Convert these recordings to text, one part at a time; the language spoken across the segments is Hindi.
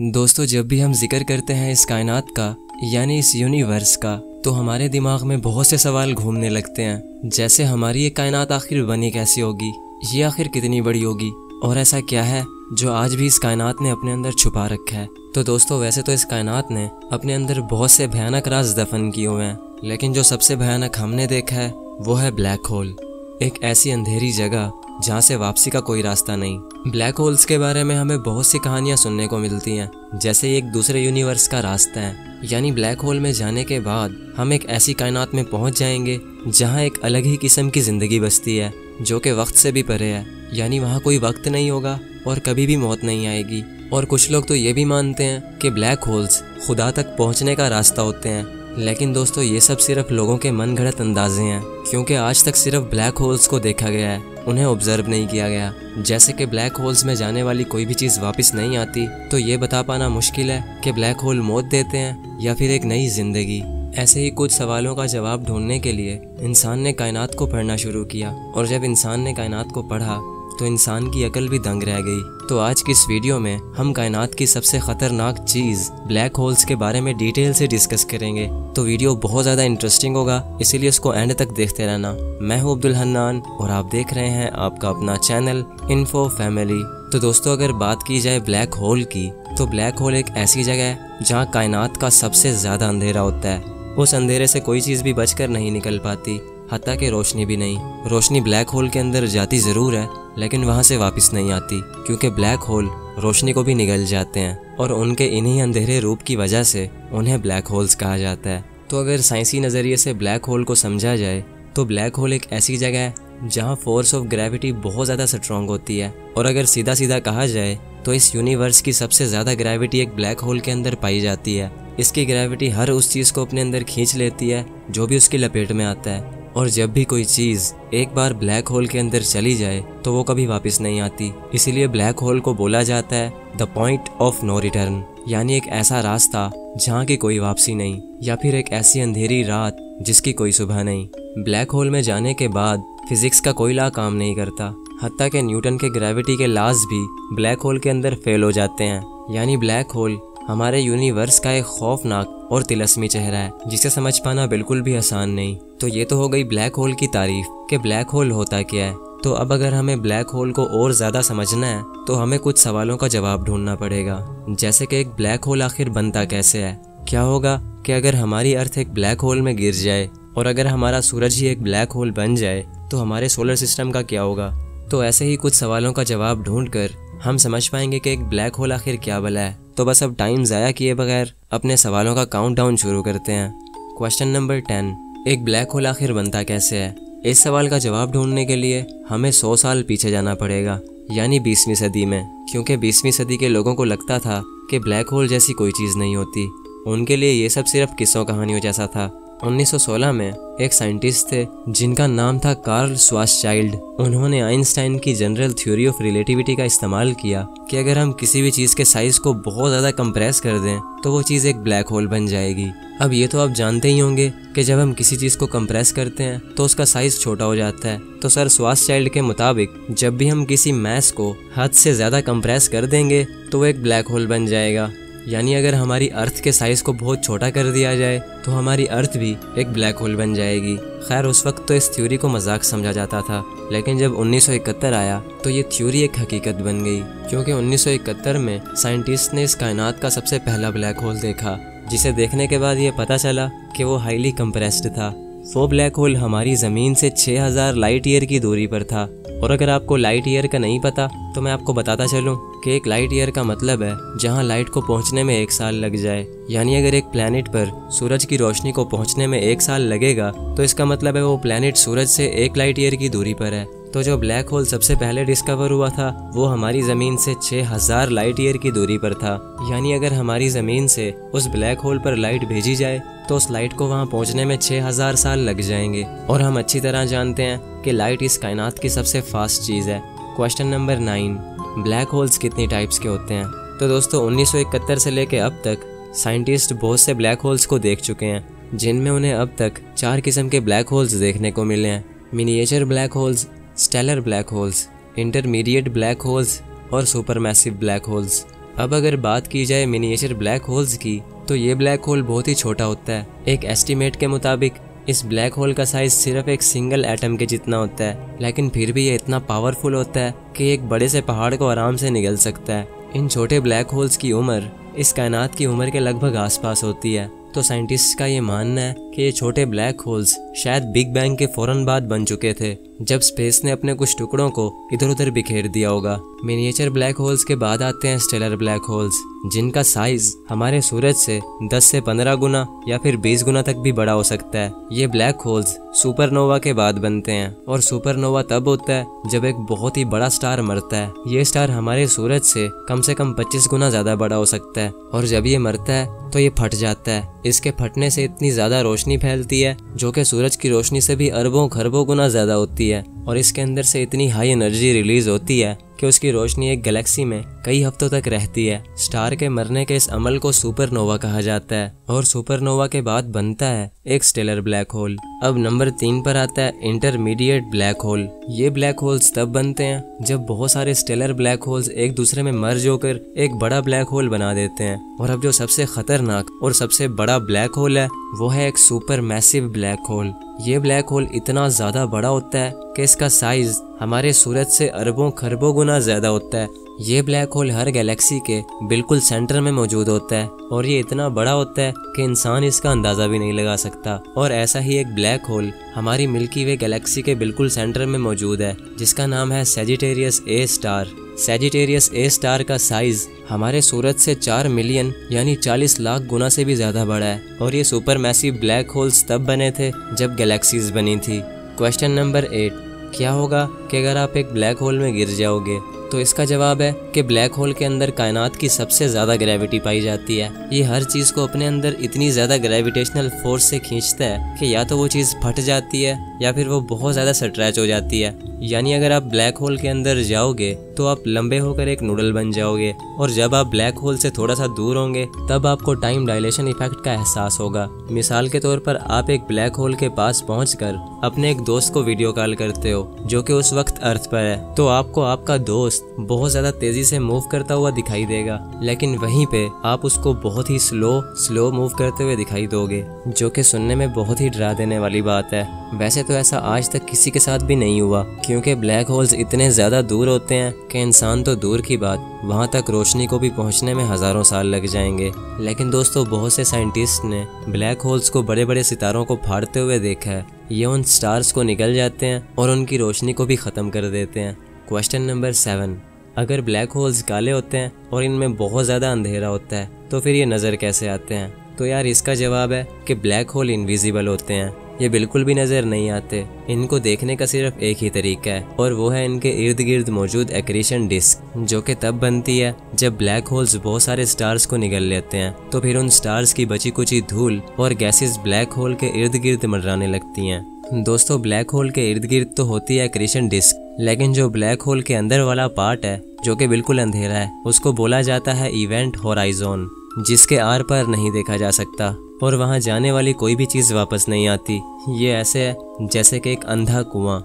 दोस्तों, जब भी हम जिक्र करते हैं इस कायनात का यानी इस यूनिवर्स का, तो हमारे दिमाग में बहुत से सवाल घूमने लगते हैं। जैसे हमारी ये कायनात आखिर बनी कैसी होगी, ये आखिर कितनी बड़ी होगी, और ऐसा क्या है जो आज भी इस कायनात ने अपने अंदर छुपा रखा है। तो दोस्तों, वैसे तो इस कायनात ने अपने अंदर बहुत से भयानक राज दफन किए हुए हैं, लेकिन जो सबसे भयानक हमने देखा है वो है ब्लैक होल। एक ऐसी अंधेरी जगह जहाँ से वापसी का कोई रास्ता नहीं। ब्लैक होल्स के बारे में हमें बहुत सी कहानियाँ सुनने को मिलती हैं, जैसे एक दूसरे यूनिवर्स का रास्ता है। यानी ब्लैक होल में जाने के बाद हम एक ऐसी कायनात में पहुँच जाएंगे जहाँ एक अलग ही किस्म की ज़िंदगी बसती है, जो कि वक्त से भी परे है। यानी वहाँ कोई वक्त नहीं होगा और कभी भी मौत नहीं आएगी। और कुछ लोग तो ये भी मानते हैं कि ब्लैक होल्स खुदा तक पहुँचने का रास्ता होते हैं। लेकिन दोस्तों, ये सब सिर्फ लोगों के मन गढ़ंत अंदाजे हैं, क्योंकि आज तक सिर्फ ब्लैक होल्स को देखा गया है, उन्हें ऑब्जर्व नहीं किया गया। जैसे कि ब्लैक होल्स में जाने वाली कोई भी चीज़ वापस नहीं आती, तो ये बता पाना मुश्किल है कि ब्लैक होल मौत देते हैं या फिर एक नई जिंदगी। ऐसे ही कुछ सवालों का जवाब ढूंढने के लिए इंसान ने कायनात को पढ़ना शुरू किया, और जब इंसान ने कायनात को पढ़ा तो इंसान की अकल भी दंग रह गई। तो आज की इस वीडियो में हम कायनात की सबसे खतरनाक चीज़ ब्लैक होल्स के बारे में डिटेल से डिस्कस करेंगे। तो वीडियो बहुत ज़्यादा इंटरेस्टिंग होगा, इसीलिए इसको एंड तक देखते रहना। मैं हूँ अब्दुल हन्नान और आप देख रहे हैं आपका अपना चैनल इन्फो फैमिली। तो दोस्तों, अगर बात की जाए ब्लैक होल की, तो ब्लैक होल एक ऐसी जगह है जहाँ कायनात का सबसे ज़्यादा अंधेरा होता है। उस अंधेरे से कोई चीज़ भी बचकर नहीं निकल पाती, हत्ता कि रोशनी भी नहीं। रोशनी ब्लैक होल के अंदर जाती ज़रूर है, लेकिन वहाँ से वापस नहीं आती, क्योंकि ब्लैक होल रोशनी को भी निगल जाते हैं, और उनके इन्हीं अंधेरे रूप की वजह से उन्हें ब्लैक होल्स कहा जाता है। तो अगर साइंसी नज़रिए से ब्लैक होल को समझा जाए, तो ब्लैक होल एक ऐसी जगह है जहाँ फोर्स ऑफ ग्रेविटी बहुत ज़्यादा स्ट्रॉन्ग होती है। और अगर सीधा सीधा कहा जाए तो इस यूनिवर्स की सबसे ज़्यादा ग्रेविटी एक ब्लैक होल के अंदर पाई जाती है। इसकी ग्रेविटी हर उस चीज़ को अपने अंदर खींच लेती है जो भी उसकी लपेट में आता है। और जब भी कोई चीज़ एक बार ब्लैक होल के अंदर चली जाए तो वो कभी वापस नहीं आती। इसीलिए ब्लैक होल को बोला जाता है the point of no return, यानी एक ऐसा रास्ता जहाँ की कोई वापसी नहीं, या फिर एक ऐसी अंधेरी रात जिसकी कोई सुबह नहीं। ब्लैक होल में जाने के बाद फिजिक्स का कोई लॉ काम नहीं करता, हत्ता कि न्यूटन के ग्रेविटी के लॉज भी ब्लैक होल के अंदर फेल हो जाते हैं। यानी ब्लैक होल हमारे यूनिवर्स का एक खौफनाक और तिलस्मी चेहरा है, जिसे समझ पाना बिल्कुल भी आसान नहीं। तो ये तो हो गई ब्लैक होल की तारीफ कि ब्लैक होल होता क्या है। तो अब अगर हमें ब्लैक होल को और ज़्यादा समझना है, तो हमें कुछ सवालों का जवाब ढूंढना पड़ेगा। जैसे कि एक ब्लैक होल आखिर बनता कैसे है। क्या होगा कि अगर हमारी अर्थ एक ब्लैक होल में गिर जाए, और अगर हमारा सूरज ही एक ब्लैक होल बन जाए, तो हमारे सोलर सिस्टम का क्या होगा। तो ऐसे ही कुछ सवालों का जवाब ढूंढकर हम समझ पाएंगे कि एक ब्लैक होल आखिर क्या भला है। तो बस अब टाइम ज़ाया किए बगैर अपने सवालों का काउंटडाउन शुरू करते हैं। क्वेश्चन नंबर 10, एक ब्लैक होल आखिर बनता कैसे है। इस सवाल का जवाब ढूंढने के लिए हमें 100 साल पीछे जाना पड़ेगा, यानी 20वीं सदी में, क्योंकि 20वीं सदी के लोगों को लगता था कि ब्लैक होल जैसी कोई चीज़ नहीं होती। उनके लिए ये सब सिर्फ किस्सों कहानियों जैसा था। 1916 में एक साइंटिस्ट थे जिनका नाम था कार्ल श्वार्ज़चाइल्ड। उन्होंने आइंस्टाइन की जनरल थ्योरी ऑफ रिलेटिविटी का इस्तेमाल किया कि अगर हम किसी भी चीज़ के साइज़ को बहुत ज़्यादा कंप्रेस कर दें तो वो चीज़ एक ब्लैक होल बन जाएगी। अब ये तो आप जानते ही होंगे कि जब हम किसी चीज़ को कंप्रेस करते हैं तो उसका साइज़ छोटा हो जाता है। तो सर श्वार्ज़चाइल्ड के मुताबिक जब भी हम किसी मैस को हद से ज़्यादा कंप्रेस कर देंगे तो वो एक ब्लैक होल बन जाएगा। यानी अगर हमारी अर्थ के साइज़ को बहुत छोटा कर दिया जाए तो हमारी अर्थ भी एक ब्लैक होल बन जाएगी। खैर, उस वक्त तो इस थ्योरी को मजाक समझा जाता था, लेकिन जब 1971 आया तो ये थ्योरी एक हकीकत बन गई, क्योंकि 1971 में साइंटिस्ट ने इस कायनात का सबसे पहला ब्लैक होल देखा, जिसे देखने के बाद ये पता चला कि वो हाईली कंप्रेस्ड था। वो ब्लैक होल हमारी ज़मीन से 6000 लाइट ईयर की दूरी पर था। और अगर आपको लाइट ईयर का नहीं पता तो मैं आपको बताता चलूं कि एक लाइट ईयर का मतलब है जहां लाइट को पहुंचने में 1 साल लग जाए। यानी अगर एक प्लैनेट पर सूरज की रोशनी को पहुंचने में 1 साल लगेगा तो इसका मतलब है वो प्लैनेट सूरज से 1 लाइट ईयर की दूरी पर है। तो जो ब्लैक होल सबसे पहले डिस्कवर हुआ था वो हमारी ज़मीन से 6000 लाइट ईयर की दूरी पर था। यानी अगर हमारी ज़मीन से उस ब्लैक होल पर लाइट भेजी जाए तो उस लाइट को वहाँ पहुँचने में 6000 साल लग जाएंगे। और हम अच्छी तरह जानते हैं कि लाइट इस कायनात की सबसे फास्ट चीज़ है। क्वेश्चन नंबर 9, ब्लैक होल्स कितनी टाइप्स के होते हैं। तो दोस्तों, 1971 से लेकर अब तक साइंटिस्ट बहुत से ब्लैक होल्स को देख चुके हैं, जिनमें उन्हें अब तक 4 किस्म के ब्लैक होल्स देखने को मिले हैं। Miniature black holes, stellar black holes, intermediate black holes और सुपरमैसिव ब्लैक होल्स। अब अगर बात की जाए मिनिएचर ब्लैक होल्स की, तो ये ब्लैक होल बहुत ही छोटा होता है। एक एस्टीमेट के मुताबिक इस ब्लैक होल का साइज सिर्फ एक सिंगल एटम के जितना होता है, लेकिन फिर भी ये इतना पावरफुल होता है कि एक बड़े से पहाड़ को आराम से निगल सकता है। इन छोटे ब्लैक होल्स की उम्र इस कायनात की उम्र के लगभग आसपास होती है। तो साइंटिस्ट का ये मानना है कि ये छोटे ब्लैक होल्स शायद बिग बैंग के फौरन बाद बन चुके थे, जब स्पेस ने अपने कुछ टुकड़ों को इधर उधर बिखेर दिया होगा। मिनिएचर ब्लैक होल्स के बाद आते हैं स्टेलर ब्लैक होल्स, जिनका साइज हमारे सूरज से 10 से 15 गुना या फिर 20 गुना तक भी बड़ा हो सकता है। ये ब्लैक होल्स सुपरनोवा के बाद बनते हैं, और सुपरनोवा तब होता है जब एक बहुत ही बड़ा स्टार मरता है। ये स्टार हमारे सूरज से कम 25 गुना ज्यादा बड़ा हो सकता है, और जब ये मरता है तो ये फट जाता है। इसके फटने से इतनी ज्यादा रोशनी फैलती है जो कि सूरज की रोशनी से भी अरबों खरबों गुना ज्यादा होती है, और इसके अंदर से इतनी हाई एनर्जी रिलीज होती है कि उसकी रोशनी एक गैलेक्सी में कई हफ्तों तक रहती है। स्टार के मरने के इस अमल को सुपरनोवा कहा जाता है, और सुपरनोवा के बाद बनता है एक स्टेलर ब्लैक होल। अब नंबर 3 पर आता है इंटरमीडिएट ब्लैक होल। ये ब्लैक होल्स तब बनते हैं जब बहुत सारे स्टेलर ब्लैक होल्स एक दूसरे में मर्ज होकर एक बड़ा ब्लैक होल बना देते हैं। और अब जो सबसे खतरनाक और सबसे बड़ा ब्लैक होल है वो है एक सुपर मैसिव ब्लैक होल। ये ब्लैक होल इतना ज्यादा बड़ा होता है कि इसका साइज हमारे सूरज से अरबों खरबों गुना ज्यादा होता है। ये ब्लैक होल हर गैलेक्सी के बिल्कुल सेंटर में मौजूद होता है, और ये इतना बड़ा होता है कि इंसान इसका अंदाजा भी नहीं लगा सकता। और ऐसा ही एक ब्लैक होल हमारी मिल्की वे गैलेक्सी के बिल्कुल सेंटर में मौजूद है, जिसका नाम है Sagittarius A star. Sagittarius A star का साइज हमारे सूरज से 4 मिलियन यानी 40 लाख गुना से भी ज्यादा बड़ा है, और ये सुपर मैसिव ब्लैक होल्स तब बने थे जब गैलेक्सीज बनी थी। क्वेश्चन नंबर 8, क्या होगा कि अगर आप एक ब्लैक होल में गिर जाओगे? तो इसका जवाब है कि ब्लैक होल के अंदर कायनात की सबसे ज्यादा ग्रेविटी पाई जाती है। ये हर चीज को अपने अंदर इतनी ज्यादा ग्रेविटेशनल फोर्स से खींचता है कि या तो वो चीज फट जाती है या फिर वो बहुत ज्यादा स्ट्रेच हो जाती है। यानी अगर आप ब्लैक होल के अंदर जाओगे तो आप लंबे होकर एक नूडल बन जाओगे, और जब आप ब्लैक होल से थोड़ा सा दूर होंगे तब आपको टाइम डायलेशन इफेक्ट का एहसास होगा। मिसाल के तौर पर आप एक ब्लैक होल के पास पहुंचकर अपने एक दोस्त को वीडियो कॉल करते हो जो कि उस वक्त अर्थ पर है, तो आपको आपका दोस्त बहुत ज्यादा तेजी से मूव करता हुआ दिखाई देगा, लेकिन वहीं पे आप उसको बहुत ही स्लो मूव करते हुए दिखाई दोगे, जो कि सुनने में बहुत ही डरा देने वाली बात है। वैसे तो ऐसा आज तक किसी के साथ भी नहीं हुआ, क्योंकि ब्लैक होल्स इतने ज्यादा दूर होते हैं कि इंसान तो दूर की बात वहां तक रोशनी को भी पहुंचने में हजारों साल लग जाएंगे। लेकिन दोस्तों, बहुत से साइंटिस्ट ने ब्लैक होल्स को बड़े बड़े सितारों को फाड़ते हुए देखा है। ये उन स्टार्स को निगल जाते हैं और उनकी रोशनी को भी खत्म कर देते हैं। क्वेश्चन नंबर 7, अगर ब्लैक होल्स काले होते हैं और इनमें बहुत ज़्यादा अंधेरा होता है तो फिर ये नज़र कैसे आते हैं? तो यार इसका जवाब है कि ब्लैक होल इनविजिबल होते हैं। ये बिल्कुल भी नज़र नहीं आते। इनको देखने का सिर्फ एक ही तरीका है, और वो है इनके इर्द गिर्द मौजूद एक्रीशन डिस्क, जो कि तब बनती है जब ब्लैक होल्स बहुत सारे स्टार्स को निगल लेते हैं, तो फिर उन स्टार्स की बची कुची धूल और गैसेस ब्लैक होल के इर्द गिर्द मंडराने लगती हैं। दोस्तों, ब्लैक होल के इर्द गिर्द तो होती है एक्रीशन डिस्क, लेकिन जो ब्लैक होल के अंदर वाला पार्ट है जो कि बिल्कुल अंधेरा है, उसको बोला जाता है इवेंट होराइजन, जिसके आर पार नहीं देखा जा सकता और वहां जाने वाली कोई भी चीज वापस नहीं आती। ये ऐसे है जैसे कि एक अंधा कुआं।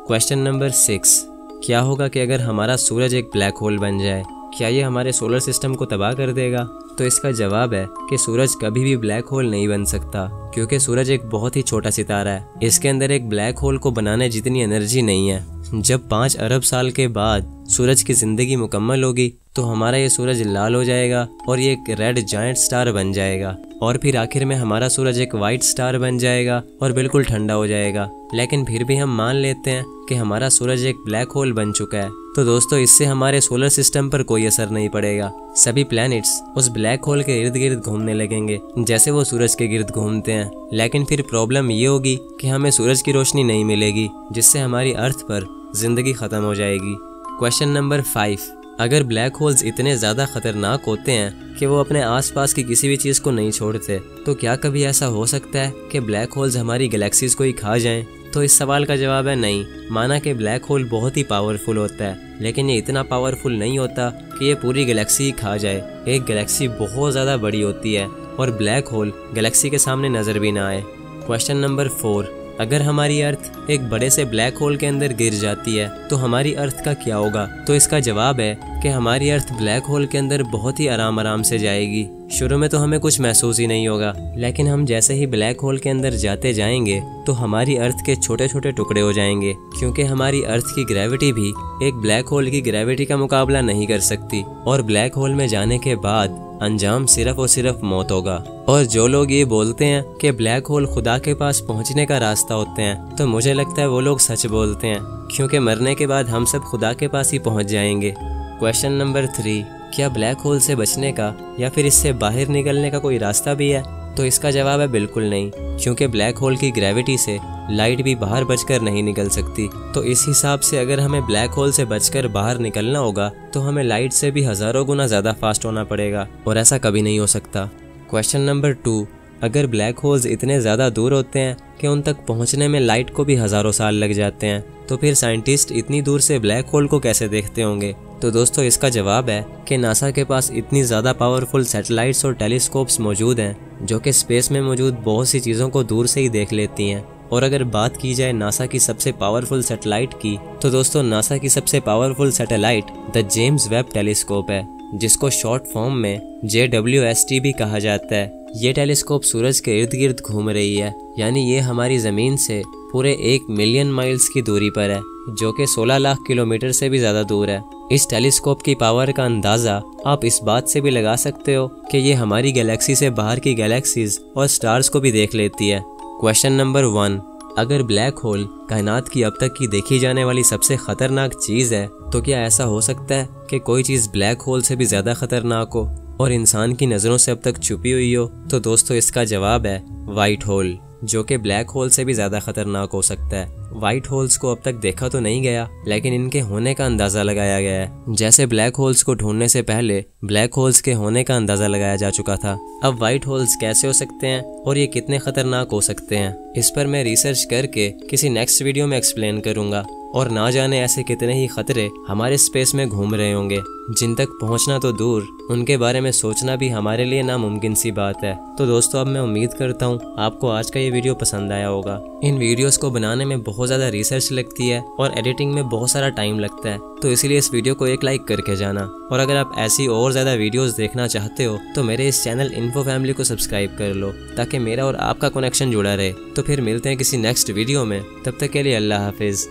क्वेश्चन नंबर 6, क्या होगा कि अगर हमारा सूरज एक ब्लैक होल बन जाए? क्या ये हमारे सोलर सिस्टम को तबाह कर देगा? तो इसका जवाब है कि सूरज कभी भी ब्लैक होल नहीं बन सकता, क्योंकि सूरज एक बहुत ही छोटा सितारा है। इसके अंदर एक ब्लैक होल को बनाने जितनी एनर्जी नहीं है। जब 5 अरब साल के बाद सूरज की जिंदगी मुकम्मल होगी तो हमारा ये सूरज लाल हो जाएगा और ये एक रेड जायंट स्टार बन जाएगा, और फिर आखिर में हमारा सूरज एक वाइट स्टार बन जाएगा और बिल्कुल ठंडा हो जाएगा। लेकिन फिर भी हम मान लेते हैं कि हमारा सूरज एक ब्लैक होल बन चुका है, तो दोस्तों इससे हमारे सोलर सिस्टम पर कोई असर नहीं पड़ेगा। सभी प्लैनेट्स उस ब्लैक होल के इर्द गिर्द घूमने लगेंगे जैसे वो सूरज के गिर्द घूमते हैं। लेकिन फिर प्रॉब्लम ये होगी कि हमें सूरज की रोशनी नहीं मिलेगी, जिससे हमारी अर्थ पर जिंदगी खत्म हो जाएगी। क्वेश्चन नंबर 5, अगर ब्लैक होल्स इतने ज़्यादा खतरनाक होते हैं कि वो अपने आसपास की किसी भी चीज़ को नहीं छोड़ते, तो क्या कभी ऐसा हो सकता है कि ब्लैक होल्स हमारी गैलेक्सीज को ही खा जाएं? तो इस सवाल का जवाब है नहीं। माना कि ब्लैक होल बहुत ही पावरफुल होता है, लेकिन ये इतना पावरफुल नहीं होता कि ये पूरी गैलेक्सी ही खा जाए। एक गैलेक्सी बहुत ज़्यादा बड़ी होती है और ब्लैक होल गैलेक्सी के सामने नज़र भी ना आए। क्वेश्चन नंबर 4, अगर हमारी अर्थ एक बड़े से ब्लैक होल के अंदर गिर जाती है तो हमारी अर्थ का क्या होगा? तो इसका जवाब है कि हमारी अर्थ ब्लैक होल के अंदर बहुत ही आराम से जाएगी। शुरू में तो हमें कुछ महसूस ही नहीं होगा, लेकिन हम जैसे ही ब्लैक होल के अंदर जाते जाएंगे तो हमारी अर्थ के छोटे छोटे टुकड़े हो जाएंगे, क्योंकि हमारी अर्थ की ग्रेविटी भी एक ब्लैक होल की ग्रेविटी का मुकाबला नहीं कर सकती। और ब्लैक होल में जाने के बाद अंजाम सिर्फ और सिर्फ मौत होगा। और जो लोग ये बोलते हैं कि ब्लैक होल खुदा के पास पहुंचने का रास्ता होते हैं, तो मुझे लगता है वो लोग सच बोलते हैं, क्योंकि मरने के बाद हम सब खुदा के पास ही पहुंच जाएंगे। क्वेश्चन नंबर 3, क्या ब्लैक होल से बचने का या फिर इससे बाहर निकलने का कोई रास्ता भी है? तो इसका जवाब है बिल्कुल नहीं, क्योंकि ब्लैक होल की ग्रेविटी से लाइट भी बाहर बचकर नहीं निकल सकती। तो इस हिसाब से अगर हमें ब्लैक होल से बचकर बाहर निकलना होगा तो हमें लाइट से भी हज़ारों गुना ज़्यादा फास्ट होना पड़ेगा, और ऐसा कभी नहीं हो सकता। क्वेश्चन नंबर 2, अगर ब्लैक होल्स इतने ज़्यादा दूर होते हैं कि उन तक पहुंचने में लाइट को भी हज़ारों साल लग जाते हैं, तो फिर साइंटिस्ट इतनी दूर से ब्लैक होल को कैसे देखते होंगे? तो दोस्तों इसका जवाब है कि नासा के पास इतनी ज़्यादा पावरफुल सैटेलाइट्स और टेलीस्कोप्स मौजूद हैं जो कि स्पेस में मौजूद बहुत सी चीज़ों को दूर से ही देख लेती हैं। और अगर बात की जाए नासा की सबसे पावरफुल सैटेलाइट की, तो दोस्तों नासा की सबसे powerful satellite the James Webb telescope है, जिसको शॉर्ट फॉर्म में JWST भी कहा जाता है। ये टेलीस्कोप सूरज के इर्द गिर्द घूम रही है, यानी ये हमारी ज़मीन से पूरे 1 मिलियन माइल्स की दूरी पर है, जो कि 16 लाख किलोमीटर से भी ज़्यादा दूर है। इस टेलीस्कोप की पावर का अंदाज़ा आप इस बात से भी लगा सकते हो कि ये हमारी गैलेक्सी से बाहर की गैलेक्सीज और स्टार्स को भी देख लेती है। क्वेश्चन नंबर 1, अगर ब्लैक होल कायनात की अब तक की देखी जाने वाली सबसे ख़तरनाक चीज़ है, तो क्या ऐसा हो सकता है कि कोई चीज़ ब्लैक होल से भी ज़्यादा ख़तरनाक हो और इंसान की नज़रों से अब तक छुपी हुई हो? तो दोस्तों इसका जवाब है वाइट होल, जो कि ब्लैक होल से भी ज़्यादा ख़तरनाक हो सकता है। वाइट होल्स को अब तक देखा तो नहीं गया, लेकिन इनके होने का अंदाज़ा लगाया गया है। जैसे ब्लैक होल्स को ढूंढने से पहले ब्लैक होल्स के होने का अंदाज़ा लगाया जा चुका था। अब वाइट होल्स कैसे हो सकते हैं और ये कितने ख़तरनाक हो सकते हैं, इस पर मैं रिसर्च करके किसी नेक्स्ट वीडियो में एक्सप्लेन करूँगा। और ना जाने ऐसे कितने ही खतरे हमारे स्पेस में घूम रहे होंगे, जिन तक पहुंचना तो दूर, उनके बारे में सोचना भी हमारे लिए नामुमकिन सी बात है। तो दोस्तों अब मैं उम्मीद करता हूँ आपको आज का ये वीडियो पसंद आया होगा। इन वीडियोस को बनाने में बहुत ज़्यादा रिसर्च लगती है और एडिटिंग में बहुत सारा टाइम लगता है, तो इसलिए इस वीडियो को एक लाइक करके जाना। और अगर आप ऐसी और ज़्यादा वीडियोस देखना चाहते हो तो मेरे इस चैनल इन्फो फैमिली को सब्सक्राइब कर लो, ताकि मेरा और आपका कनेक्शन जुड़ा रहे। तो फिर मिलते हैं किसी नेक्स्ट वीडियो में, तब तक के लिए अल्लाह हाफिज़।